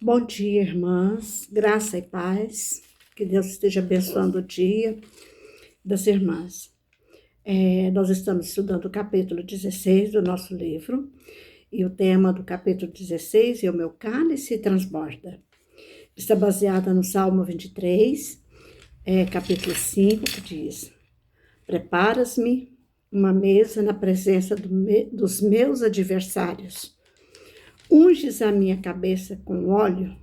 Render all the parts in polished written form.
Bom dia, irmãs. Graça e paz. Que Deus esteja abençoando o dia das irmãs. Nós estamos estudando o capítulo 16 do nosso livro. E o tema do capítulo 16 é o meu cálice transborda. Está baseada no Salmo 23, capítulo 5, que diz: Preparas-me uma mesa na presença dos meus adversários. Unges a minha cabeça com óleo,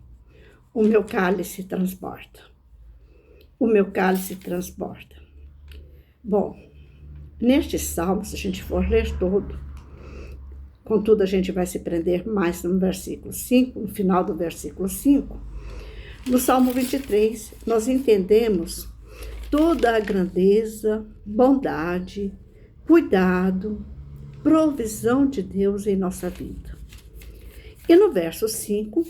o meu cálice transborda. O meu cálice transborda. Bom, neste salmo, se a gente for ler todo, contudo a gente vai se prender mais no versículo 5, no final do versículo 5. No Salmo 23, nós entendemos toda a grandeza, bondade, cuidado, provisão de Deus em nossa vida. E no verso 5,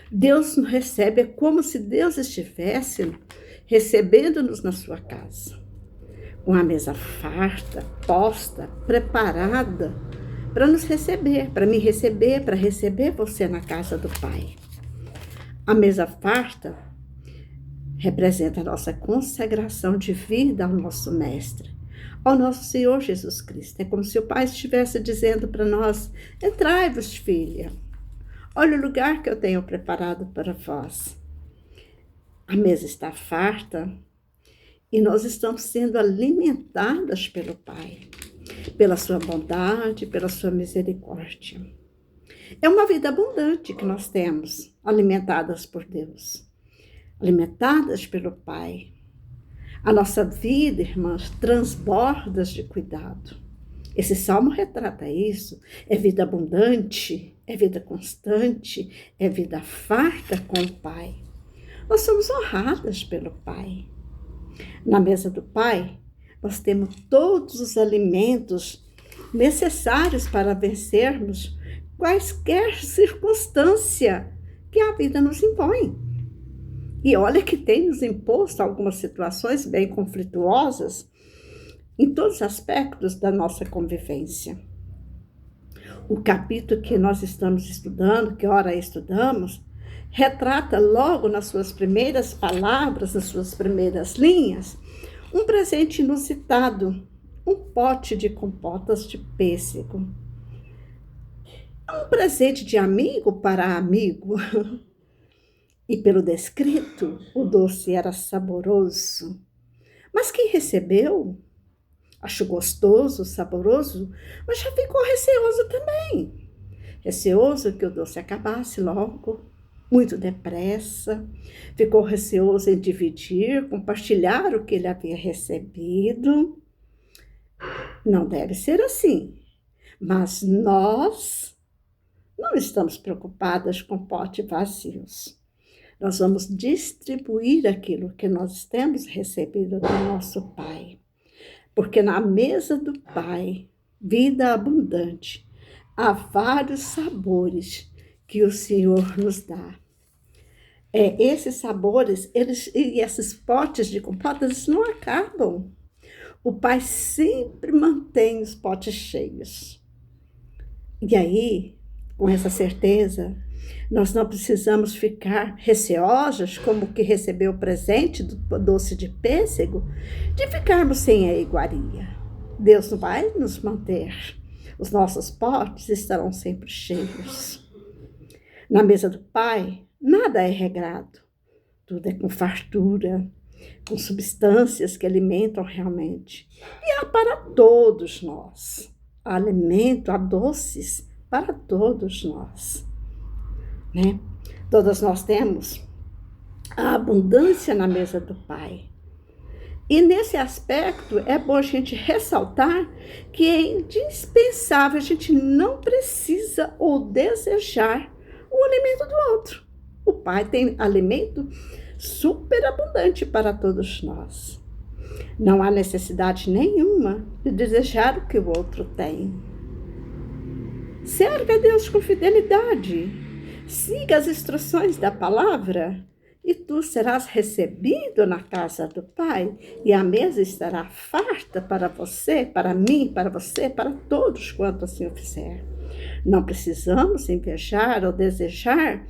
Deus nos recebe como se Deus estivesse recebendo-nos na sua casa, com a mesa farta, posta, preparada para nos receber, para me receber, para receber você na casa do Pai. A mesa farta representa a nossa consagração de vida ao nosso Mestre, ao nosso Senhor Jesus Cristo. É como se o Pai estivesse dizendo para nós: entrai-vos, filha. Olha o lugar que eu tenho preparado para vós. A mesa está farta e nós estamos sendo alimentadas pelo Pai, pela sua bondade, pela sua misericórdia. É uma vida abundante que nós temos, alimentadas por Deus, alimentadas pelo Pai. A nossa vida, irmãs, transborda de cuidado. Esse salmo retrata isso. É vida abundante, é vida constante, é vida farta com o Pai. Nós somos honradas pelo Pai. Na mesa do Pai, nós temos todos os alimentos necessários para vencermos quaisquer circunstância que a vida nos impõe. E olha que tem nos imposto algumas situações bem conflituosas em todos os aspectos da nossa convivência. O capítulo que nós estamos estudando, que ora estudamos, retrata logo nas suas primeiras palavras, nas suas primeiras linhas, um presente inusitado, um pote de compotas de pêssego. Um presente de amigo para amigo. E pelo descrito, o doce era saboroso. Mas quem recebeu achou gostoso, saboroso, mas já ficou receoso também. Receoso que o doce acabasse logo, muito depressa. Ficou receoso em dividir, compartilhar o que ele havia recebido. Não deve ser assim. Mas nós não estamos preocupadas com potes vazios. Nós vamos distribuir aquilo que nós temos recebido do nosso Pai. Porque na mesa do Pai, vida abundante, há vários sabores que o Senhor nos dá. Esses sabores, e esses potes de compotas não acabam. O Pai sempre mantém os potes cheios. E aí, com essa certeza, nós não precisamos ficar receosas, como que recebeu o presente do doce de pêssego, de ficarmos sem a iguaria. Deus não vai nos manter. Os nossos potes estarão sempre cheios. Na mesa do Pai, nada é regrado. Tudo é com fartura, com substâncias que alimentam realmente. E há para todos nós. Há alimento, há doces para todos nós. Né? Todas nós temos a abundância na mesa do Pai. E nesse aspecto é bom a gente ressaltar que é indispensável, a gente não precisa ou desejar o alimento do outro. O Pai tem alimento superabundante para todos nós. Não há necessidade nenhuma de desejar o que o outro tem. Serve a Deus com fidelidade. Siga as instruções da palavra e tu serás recebido na casa do Pai e a mesa estará farta para você, para mim, para você, para todos quanto assim o fizer. Não precisamos invejar ou desejar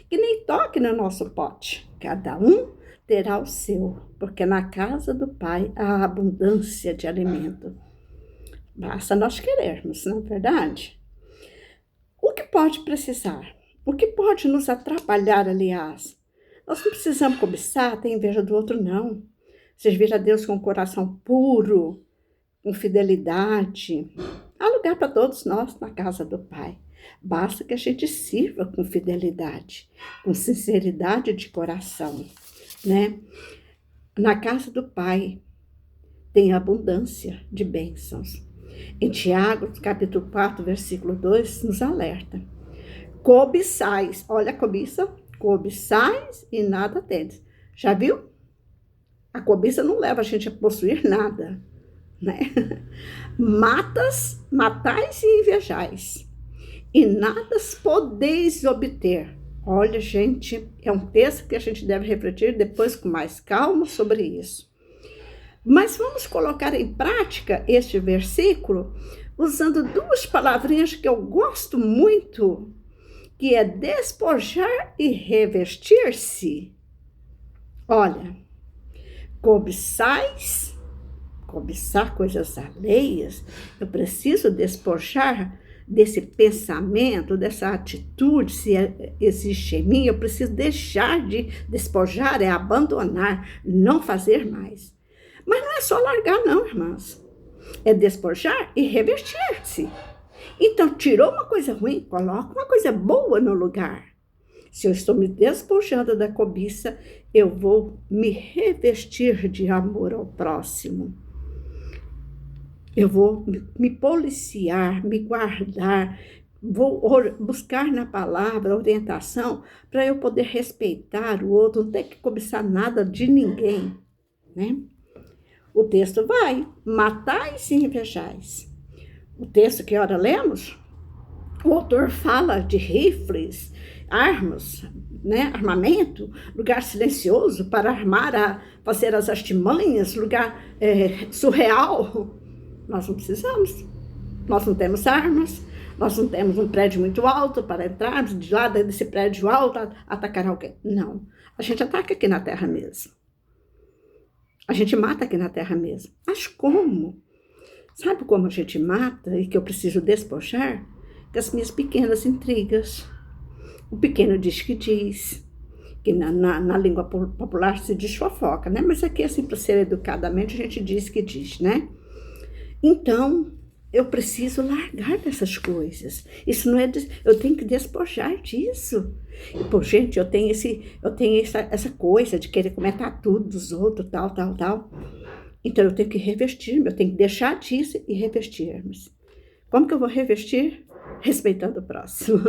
que nem toque no nosso pote. Cada um terá o seu, porque na casa do Pai há abundância de alimento. Basta nós querermos, não é verdade? O que pode precisar? O que pode nos atrapalhar, aliás? Nós não precisamos cobiçar, ter inveja do outro, não. Servir a Deus com um coração puro, com fidelidade. Há lugar para todos nós na casa do Pai. Basta que a gente sirva com fidelidade, com sinceridade de coração, né? Na casa do Pai tem abundância de bênçãos. Em Tiago, capítulo 4, versículo 2, nos alerta. Cobiçais, olha a cobiça, cobiçais e nada tendes. Já viu? A cobiça não leva a gente a possuir nada, né? Matais e invejais, e nada podeis obter. Olha, gente, é um texto que a gente deve refletir depois com mais calma sobre isso. Mas vamos colocar em prática este versículo usando duas palavrinhas que eu gosto muito, que é despojar e revestir-se. Olha, cobiçar coisas alheias, eu preciso despojar desse pensamento, dessa atitude, se existe em mim, eu preciso deixar de despojar, é abandonar, não fazer mais. Mas não é só largar não, irmãs. É despojar e revestir-se. Então, tirou uma coisa ruim, coloca uma coisa boa no lugar. Se eu estou me despojando da cobiça, eu vou me revestir de amor ao próximo. Eu vou me policiar, me guardar, vou buscar na palavra orientação para eu poder respeitar o outro, não ter que cobiçar nada de ninguém, né? O texto vai, matais e invejais. O texto que ora lemos, o autor fala de rifles, armas, né, armamento, lugar silencioso para fazer as artimanhas, lugar surreal. Nós não precisamos, nós não temos armas, nós não temos um prédio muito alto para entrarmos de lá desse prédio alto atacar alguém. Não, a gente ataca aqui na terra mesmo. A gente mata aqui na terra mesmo. Mas como? Sabe como a gente mata e que eu preciso despojar? Com as minhas pequenas intrigas. O pequeno diz que diz, que na língua popular se diz fofoca, né? Mas aqui, assim, para ser educadamente, a gente diz que diz, né? Então, eu preciso largar dessas coisas. Isso não é... Eu tenho que despojar disso. E, pô, gente, eu tenho essa coisa de querer comentar tudo dos outros, tal. Então, eu tenho que revestir-me, eu tenho que deixar disso e revestir-me. Como que eu vou revestir? Respeitando o próximo.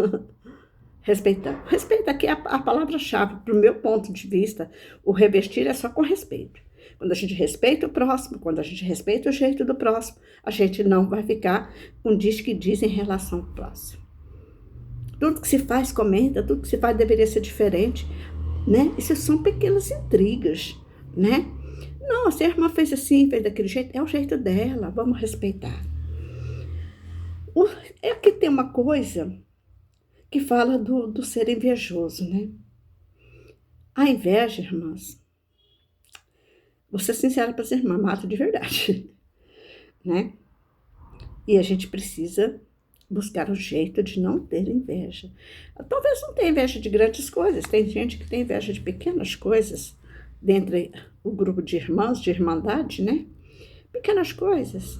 Respeitando. Respeito aqui é a palavra-chave, para o meu ponto de vista. O revestir é só com respeito. Quando a gente respeita o próximo, quando a gente respeita o jeito do próximo, a gente não vai ficar com diz que diz em relação ao próximo. Tudo que se faz, comenta, tudo que se faz deveria ser diferente, né? Isso são pequenas intrigas, né? Não, se a irmã fez assim, fez daquele jeito, é o jeito dela, vamos respeitar. Aqui tem uma coisa que fala do ser invejoso, né? A inveja, irmãs, vou ser sincera para as irmãs, mata de verdade, né? E a gente precisa buscar um jeito de não ter inveja. Talvez não tenha inveja de grandes coisas, tem gente que tem inveja de pequenas coisas, dentre o grupo de irmãos, de irmandade, né? Pequenas coisas.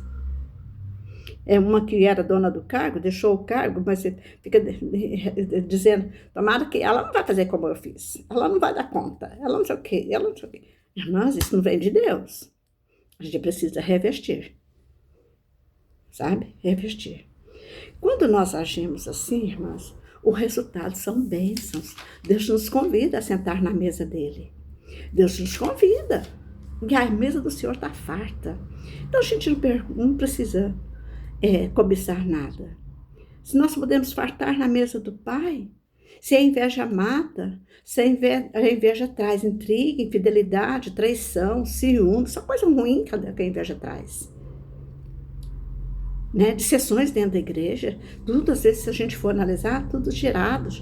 É uma que era dona do cargo, deixou o cargo, mas fica dizendo, tomara que ela não vai fazer como eu fiz, ela não vai dar conta, ela não sei o quê, ela não sei o quê. Irmãs, isso não vem de Deus. A gente precisa revestir, sabe? Revestir. Quando nós agimos assim, irmãs, o resultado são bênçãos. Deus nos convida a sentar na mesa dele. Deus nos convida. E a mesa do Senhor está farta. Então a gente não precisa cobiçar nada. Se nós podemos fartar na mesa do Pai, se a inveja mata, se a inveja traz intriga, infidelidade, traição, ciúme, só coisa ruim que a inveja traz. né, de sessões dentro da igreja, tudo, às vezes, se a gente for analisar, tudo gerados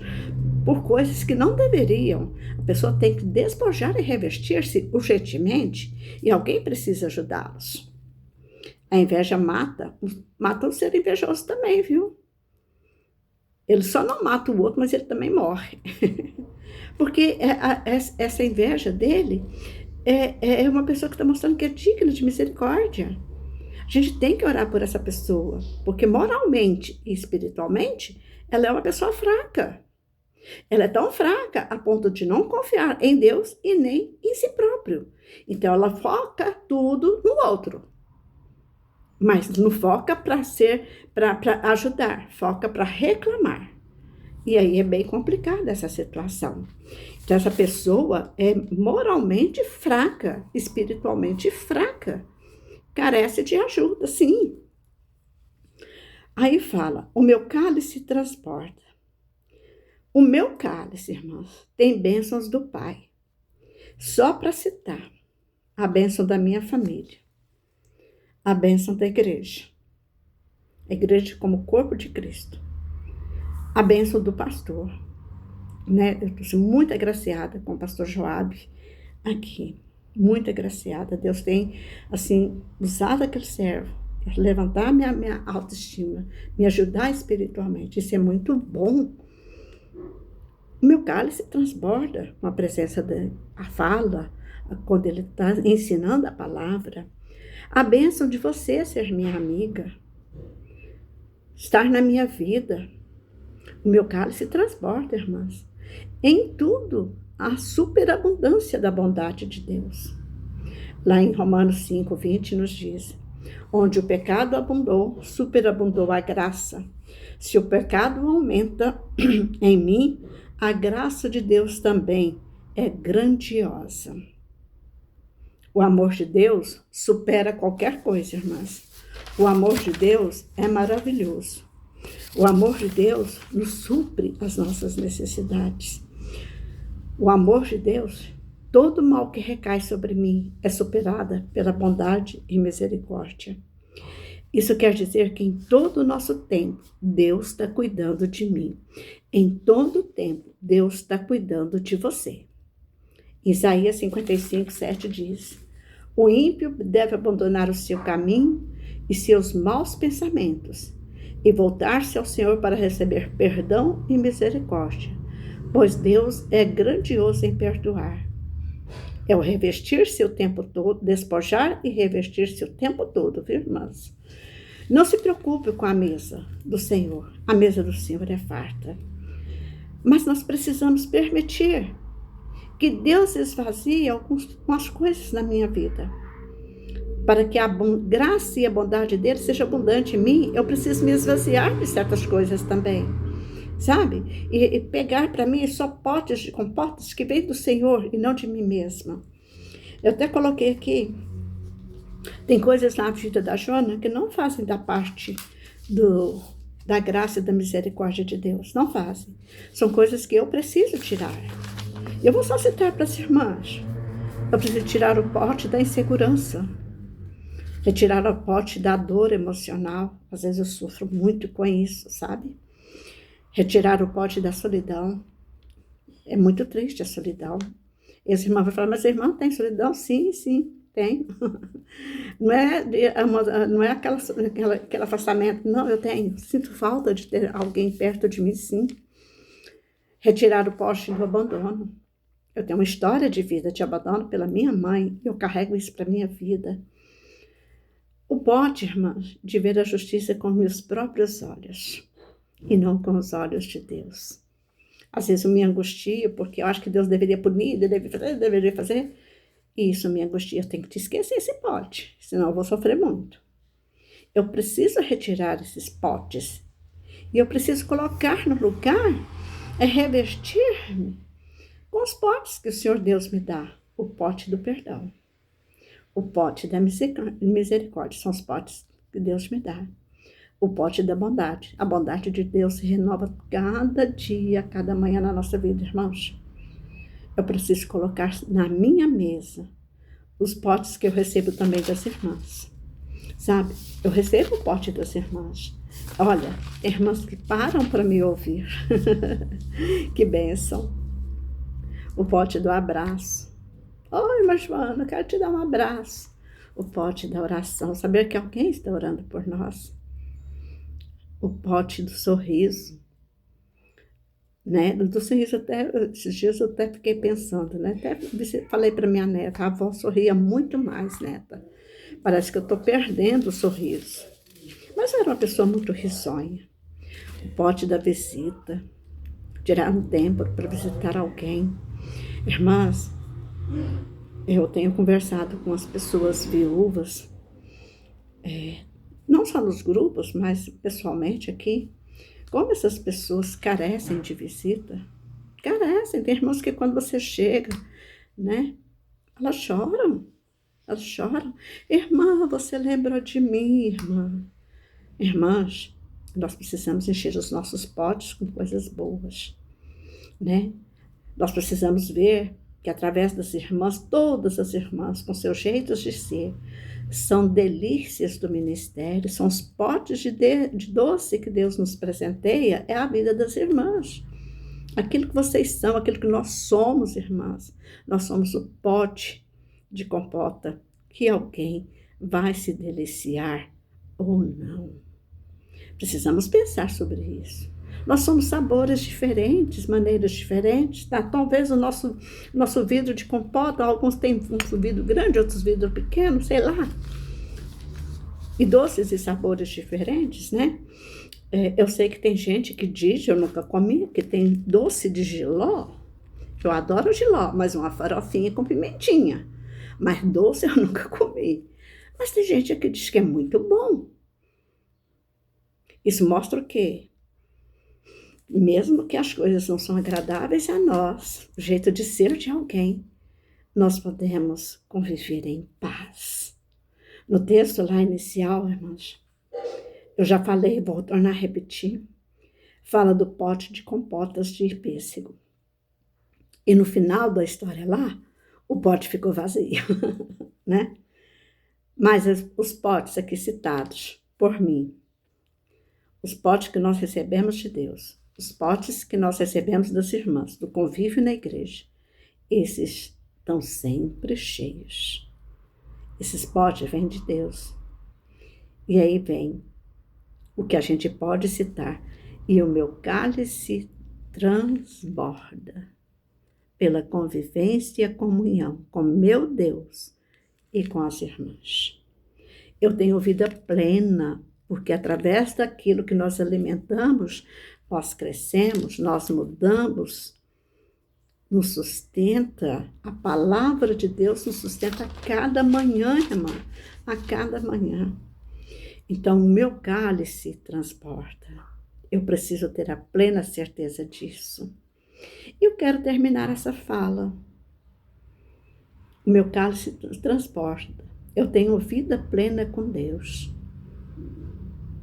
por coisas que não deveriam. A pessoa tem que despojar e revestir-se urgentemente, e alguém precisa ajudá-los. A inveja mata o ser invejoso também, viu? Ele só não mata o outro, mas ele também morre. Porque essa inveja dele é uma pessoa que está mostrando que é digna de misericórdia. A gente tem que orar por essa pessoa, porque moralmente e espiritualmente, ela é uma pessoa fraca. Ela é tão fraca a ponto de não confiar em Deus e nem em si próprio. Então, ela foca tudo no outro. Mas não foca para ajudar, foca para reclamar. E aí é bem complicada essa situação. Então, essa pessoa é moralmente fraca, espiritualmente fraca. Carece de ajuda, sim. Aí fala, o meu cálice transporta. O meu cálice, irmãos, tem bênçãos do Pai. Só para citar, a bênção da minha família, a bênção da igreja, a igreja como corpo de Cristo, a bênção do pastor, né? Eu estou muito agraciada com o pastor Joabe aqui, muito agraciada. Deus tem, assim, usado aquele servo para levantar minha autoestima, me ajudar espiritualmente. Isso é muito bom. O meu cálice transborda com a presença da fala, quando ele está ensinando a palavra. A bênção de você ser minha amiga, estar na minha vida. O meu cálice transborda, irmãs. Em tudo, a superabundância da bondade de Deus. Lá em Romanos 5:20 nos diz, onde o pecado abundou, superabundou a graça. Se o pecado aumenta em mim, a graça de Deus também é grandiosa. O amor de Deus supera qualquer coisa, irmãs. O amor de Deus é maravilhoso. O amor de Deus nos supre as nossas necessidades. O amor de Deus, todo mal que recai sobre mim é superada pela bondade e misericórdia. Isso quer dizer que em todo o nosso tempo, Deus está cuidando de mim. Em todo o tempo, Deus está cuidando de você. Isaías 55:7 diz, o ímpio deve abandonar o seu caminho e seus maus pensamentos e voltar-se ao Senhor para receber perdão e misericórdia, pois Deus é grandioso em perdoar. É o revestir-se o tempo todo, despojar e revestir-se o tempo todo, viu, irmãs? Não se preocupe com a mesa do Senhor. A mesa do Senhor é farta. Mas nós precisamos permitir que Deus esvazie algumas coisas na minha vida. Para que a graça e a bondade dele seja abundante em mim, eu preciso me esvaziar de certas coisas também. Sabe? E pegar para mim só potes de compotas que vêm do Senhor e não de mim mesma. Eu até coloquei aqui, tem coisas na vida da Jona que não fazem da parte da graça e da misericórdia de Deus. Não fazem. São coisas que eu preciso tirar. Eu vou só citar para as irmãs. Eu preciso tirar o pote da insegurança. Retirar o pote da dor emocional. Às vezes eu sofro muito com isso, sabe? Retirar o pote da solidão. É muito triste a solidão. E as irmãs vão falar, mas a irmã tem solidão? Sim, sim, tem. Não é aquele afastamento. Não, eu tenho. Sinto falta de ter alguém perto de mim, sim. Retirar o pote do abandono. Eu tenho uma história de vida de abandono pela minha mãe. E eu carrego isso para a minha vida. O pote, irmãs, de ver a justiça com meus próprios olhos. E não com os olhos de Deus. Às vezes eu me angustio, porque eu acho que Deus deveria punir, deveria fazer. E isso me angustia. Eu tenho que te esquecer esse pote, senão eu vou sofrer muito. Eu preciso retirar esses potes. E eu preciso colocar no lugar, revestir-me com os potes que o Senhor Deus me dá. O pote do perdão. O pote da misericórdia. São os potes que Deus me dá. O pote da bondade. A bondade de Deus se renova cada dia, cada manhã na nossa vida, irmãos. Eu preciso colocar na minha mesa os potes que eu recebo também das irmãs. Sabe, eu recebo o pote das irmãs. Olha, irmãs que param para me ouvir. Que bênção. O pote do abraço. Oi, irmã Joana, quero te dar um abraço. O pote da oração. Saber que alguém está orando por nós. O pote do sorriso. Né? Do sorriso, até esses dias eu até fiquei pensando, né? Até falei para minha neta, a avó sorria muito mais, neta. Parece que eu estou perdendo o sorriso. Mas eu era uma pessoa muito risonha. O pote da visita. Tirar um tempo para visitar alguém. Irmãs, eu tenho conversado com as pessoas viúvas, não só nos grupos, mas pessoalmente aqui. Como essas pessoas carecem de visita. Carecem. Tem irmãos que quando você chega, né? Elas choram. Elas choram. Irmã, você lembrou de mim, irmã. Irmãs, nós precisamos encher os nossos potes com coisas boas, né? Nós precisamos ver que através das irmãs, todas as irmãs, com seus jeitos de ser, são delícias do ministério, são os potes de doce que Deus nos presenteia, é a vida das irmãs. Aquilo que vocês são, aquilo que nós somos, irmãs. Nós somos o pote de compota que alguém vai se deliciar ou não. Precisamos pensar sobre isso. Nós somos sabores diferentes, maneiras diferentes. Tá? Talvez o nosso vidro de compota, alguns têm um vidro grande, outros vidro pequeno, sei lá. E doces e sabores diferentes, né? Eu sei que tem gente que diz, eu nunca comi, que tem doce de jiló. Eu adoro jiló, mas uma farofinha com pimentinha. Mas doce eu nunca comi. Mas tem gente que diz que é muito bom. Isso mostra o quê? Mesmo que as coisas não são agradáveis a nós, o jeito de ser de alguém, nós podemos conviver em paz. No texto lá inicial, irmãos, eu já falei, vou tornar a repetir, fala do pote de compotas de pêssego. E no final da história lá, o pote ficou vazio, né? Mas os potes aqui citados por mim, os potes que nós recebemos de Deus, os potes que nós recebemos das irmãs, do convívio na igreja, esses estão sempre cheios. Esses potes vêm de Deus. E aí vem o que a gente pode citar. E o meu cálice transborda pela convivência e a comunhão com meu Deus e com as irmãs. Eu tenho vida plena, porque através daquilo que nós alimentamos, nós crescemos, nós mudamos, nos sustenta, a palavra de Deus nos sustenta a cada manhã, irmã, a cada manhã. Então, o meu cálice transporta. Eu preciso ter a plena certeza disso. E eu quero terminar essa fala. O meu cálice transporta. Eu tenho vida plena com Deus.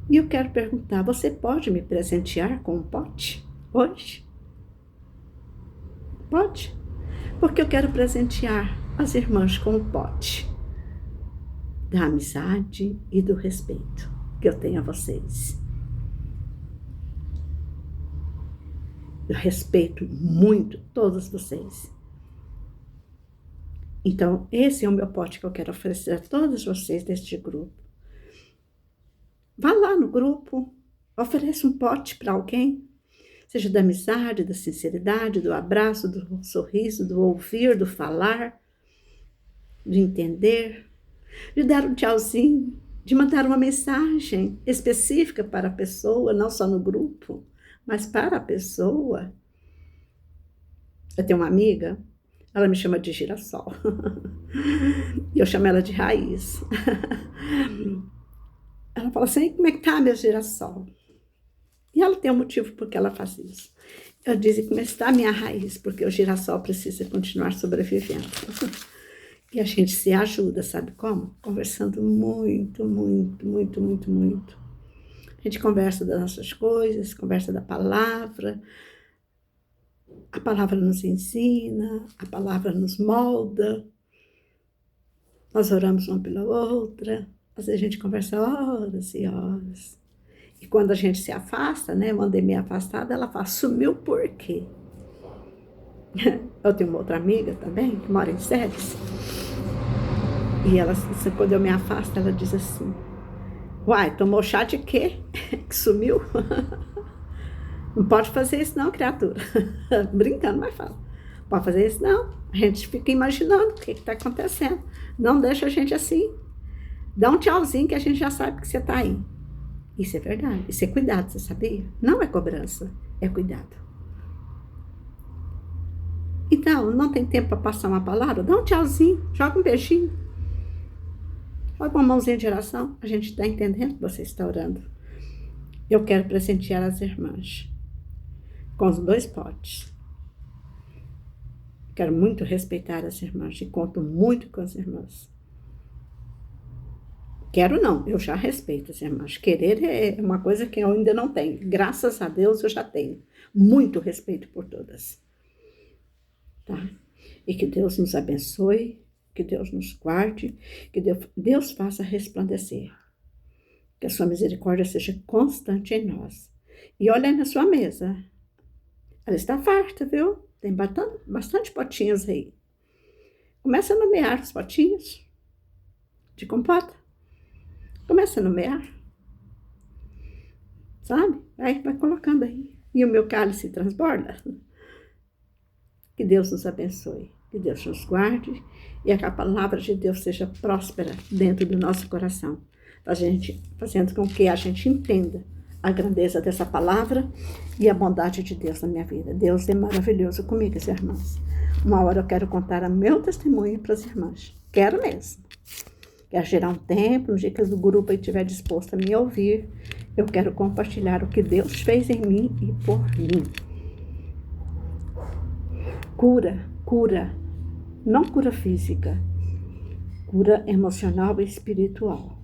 E eu quero perguntar, você pode me presentear com um pote hoje? Pode? Porque eu quero presentear as irmãs com um pote da amizade e do respeito que eu tenho a vocês. Eu respeito muito todos vocês. Então, esse é o meu pote que eu quero oferecer a todos vocês deste grupo. Vá lá no grupo, ofereça um pote para alguém, seja da amizade, da sinceridade, do abraço, do sorriso, do ouvir, do falar, de entender, de dar um tchauzinho, de mandar uma mensagem específica para a pessoa, não só no grupo, mas para a pessoa. Eu tenho uma amiga, ela me chama de girassol, e eu chamo ela de raiz. Ela fala assim, como é que tá, meu girassol? E ela tem um motivo por que ela faz isso. Eu disse, como está a minha raiz? Porque o girassol precisa continuar sobrevivendo. E a gente se ajuda, sabe como? Conversando muito, muito, muito, muito, muito. A gente conversa das nossas coisas, conversa da palavra. A palavra nos ensina, a palavra nos molda. Nós oramos uma pela outra, Às vezes a gente conversa horas e horas. E quando a gente se afasta, né? Mandei me afastada, ela fala, sumiu por quê? Eu tenho uma outra amiga também, que mora em Séries. E ela, quando eu me afasto, ela diz assim, uai, tomou chá de quê? Que sumiu? Não pode fazer isso não, criatura. Brincando, mas fala. Pode fazer isso não. A gente fica imaginando o que está acontecendo. Não deixa a gente assim. Dá um tchauzinho que a gente já sabe que você está aí. Isso é verdade. Isso é cuidado, você sabia? Não é cobrança, é cuidado. Então, não tem tempo para passar uma palavra? Dá um tchauzinho, joga um beijinho. Joga uma mãozinha de oração. A gente está entendendo que você está orando. Eu quero presentear as irmãs com os 2 potes. Quero muito respeitar as irmãs e conto muito com as irmãs. Quero não, eu já respeito as irmãs. Querer é uma coisa que eu ainda não tenho. Graças a Deus eu já tenho. Muito respeito por todas. Tá? E que Deus nos abençoe, que Deus nos guarde, que Deus faça resplandecer. Que a sua misericórdia seja constante em nós. E olha aí na sua mesa. Ela está farta, viu? Tem bastante potinhos aí. Começa a nomear os potinhos de compota. Começa a nomear. Sabe? Vai colocando aí. E o meu cálice transborda. Que Deus nos abençoe. Que Deus nos guarde. E que a palavra de Deus seja próspera dentro do nosso coração. Fazendo com que a gente entenda a grandeza dessa palavra e a bondade de Deus na minha vida. Deus é maravilhoso comigo, as irmãs. Uma hora eu quero contar o meu testemunho para as irmãs. Quero mesmo. Quero gerar um tempo, no dia que o grupo estiver disposto a me ouvir, eu quero compartilhar o que Deus fez em mim e por mim. Cura. Não cura física. Cura emocional e espiritual.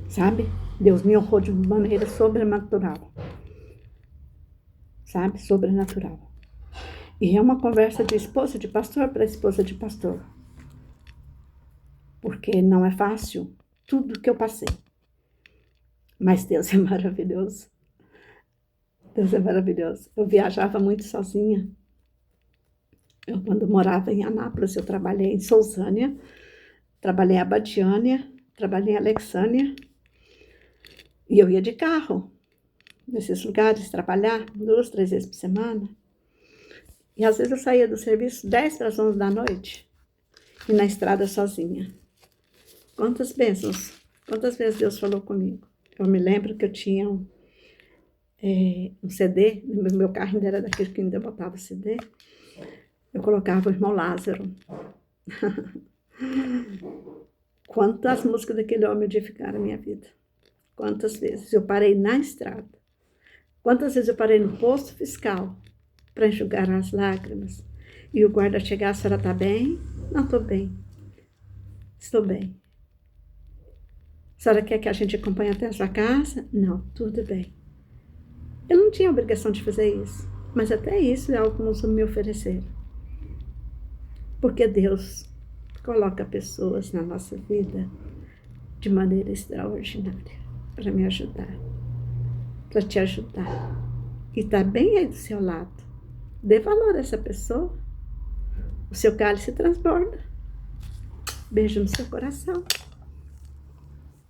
Sabe? Deus me honrou de uma maneira sobrenatural. Sabe? Sobrenatural. E é uma conversa de esposa de pastor para esposa de pastor. Porque não é fácil tudo que eu passei. Mas Deus é maravilhoso. Deus é maravilhoso. Eu viajava muito sozinha. Quando morava em Anápolis, eu trabalhei em Sousânia, trabalhei em Abadiânia, trabalhei em Alexânia. E eu ia de carro nesses lugares trabalhar 2, 3 vezes por semana. E às vezes eu saía do serviço 10 para as 11 da noite e na estrada sozinha. Quantas bênçãos, quantas vezes Deus falou comigo. Eu me lembro que eu tinha um CD, no meu carro ainda era daquele que ainda botava CD. Eu colocava o irmão Lázaro. Quantas músicas daquele homem edificaram a minha vida. Quantas vezes eu parei na estrada. Quantas vezes eu parei no posto fiscal para enxugar as lágrimas. E o guarda chegar, a senhora está bem? Não, estou bem. Estou bem. A senhora quer que a gente acompanhe até a sua casa? Não, tudo bem. Eu não tinha obrigação de fazer isso. Mas até isso é algo que nos me ofereceram. Porque Deus coloca pessoas na nossa vida de maneira extraordinária para me ajudar, para te ajudar. E está bem aí do seu lado. Dê valor a essa pessoa. O seu cálice transborda. Beijo no seu coração.